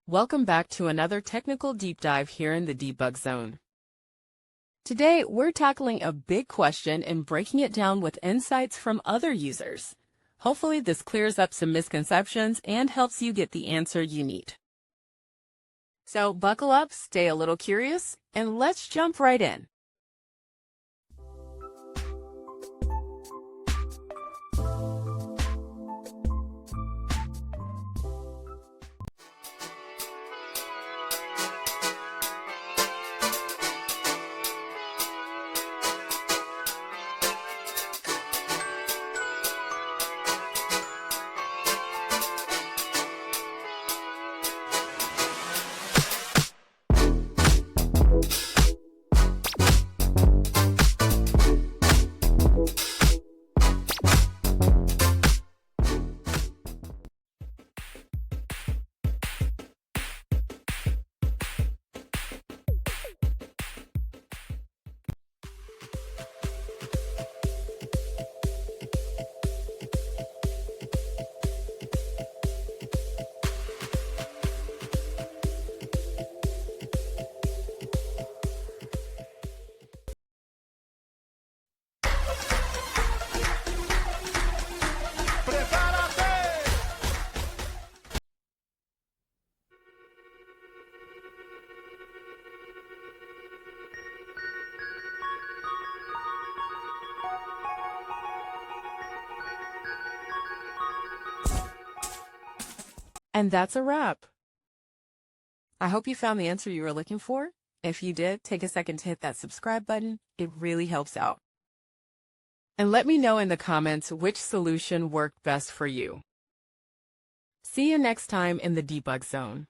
Welcome back to another technical deep dive here in the debug zone. Today, we're tackling a big question and breaking it down with insights from other users. Hopefully, this clears up some misconceptions and helps you get the answer you need. So buckle up, stay a little curious, and let's jump right in. And that's a wrap. I hope you found the answer you were looking for. If you did, take a second to hit that subscribe button. It really helps out. And let me know in the comments which solution worked best for you. See you next time in the debug zone.